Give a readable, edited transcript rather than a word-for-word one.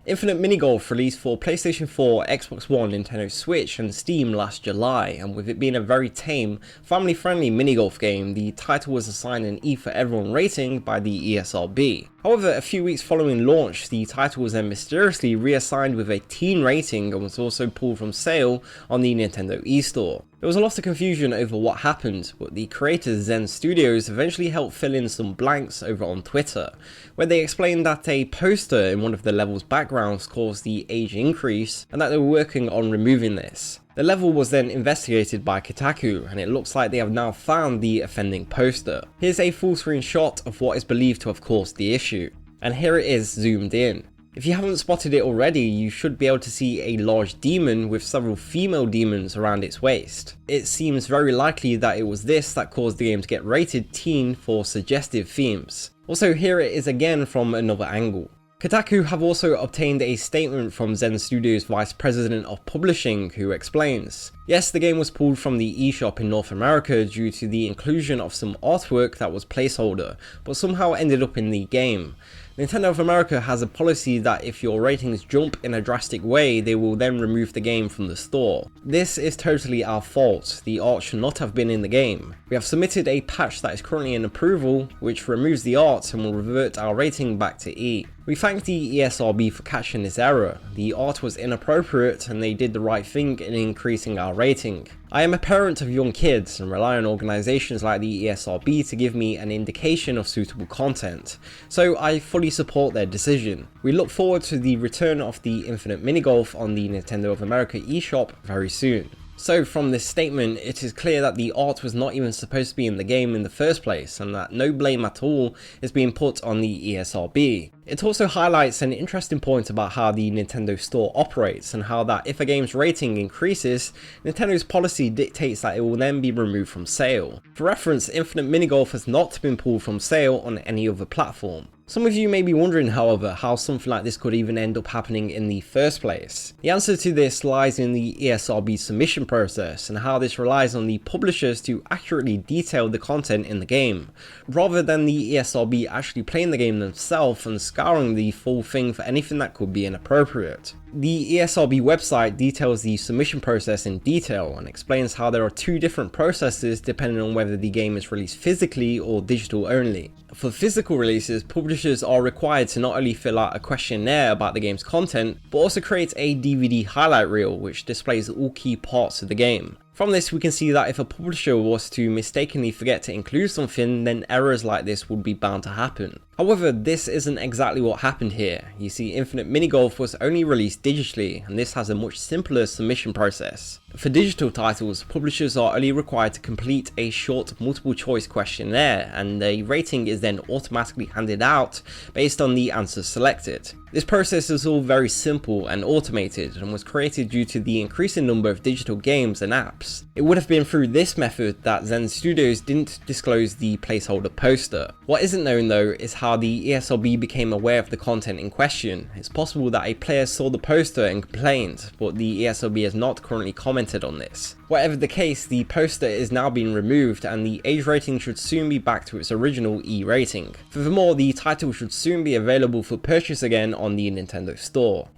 Infinite Mini Golf released for PlayStation 4, Xbox One, Nintendo Switch and Steam last July, and with it being a very tame, family-friendly mini golf game, the title was assigned an E for Everyone rating by the ESRB. However, a few weeks following launch, the title was then mysteriously reassigned with a teen rating and was also pulled from sale on the Nintendo eStore. There was a lot of confusion over what happened, but the creators Zen Studios eventually helped fill in some blanks over on Twitter, where they explained that a poster in one of the level's backgrounds caused the age increase and that they were working on removing this. The level was then investigated by Kotaku, and it looks like they have now found the offending poster. Here's a full screen shot of what is believed to have caused the issue, and here it is zoomed in. If you haven't spotted it already, you should be able to see a large demon with several female demons around its waist. It seems very likely that it was this that caused the game to get rated teen for suggestive themes. Also, here it is again from another angle. Kotaku have also obtained a statement from Zen Studios' Vice President of Publishing, who explains, "Yes, the game was pulled from the eShop in North America due to the inclusion of some artwork that was placeholder, but somehow ended up in the game. Nintendo of America has a policy that if your ratings jump in a drastic way, they will then remove the game from the store. This is totally our fault. The art should not have been in the game. We have submitted a patch that is currently in approval, which removes the art and will revert our rating back to E. We thank the ESRB for catching this error. The art was inappropriate and they did the right thing in increasing our rating. I am a parent of young kids and rely on organisations like the ESRB to give me an indication of suitable content, so I fully support their decision. We look forward to the return of the Infinite Mini Golf on the Nintendo of America eShop very soon." So from this statement, it is clear that the art was not even supposed to be in the game in the first place, and that no blame at all is being put on the ESRB. It also highlights an interesting point about how the Nintendo Store operates, and how that if a game's rating increases, Nintendo's policy dictates that it will then be removed from sale. For reference, Infinite Mini Golf has not been pulled from sale on any other platform. Some of you may be wondering, however, how something like this could even end up happening in the first place. The answer to this lies in the ESRB submission process, and how this relies on the publishers to accurately detail the content in the game, rather than the ESRB actually playing the game themselves and scouring the full thing for anything that could be inappropriate. The ESRB website details the submission process in detail and explains how there are two different processes depending on whether the game is released physically or digital only. For physical releases, publishers are required to not only fill out a questionnaire about the game's content, but also create a DVD highlight reel which displays all key parts of the game. From this we can see that if a publisher was to mistakenly forget to include something, then errors like this would be bound to happen. However, this isn't exactly what happened here. You see, Infinite Mini Golf was only released digitally, and this has a much simpler submission process. For digital titles, publishers are only required to complete a short multiple choice questionnaire, and a rating is then automatically handed out based on the answers selected. This process is all very simple and automated, and was created due to the increasing number of digital games and apps. It would have been through this method that Zen Studios didn't disclose the placeholder poster. What isn't known though is how the ESRB became aware of the content in question. It's possible that a player saw the poster and complained, but the ESRB has not currently commented on this. Whatever the case, the poster is now being removed and the age rating should soon be back to its original E rating. Furthermore, the title should soon be available for purchase again on the Nintendo Store.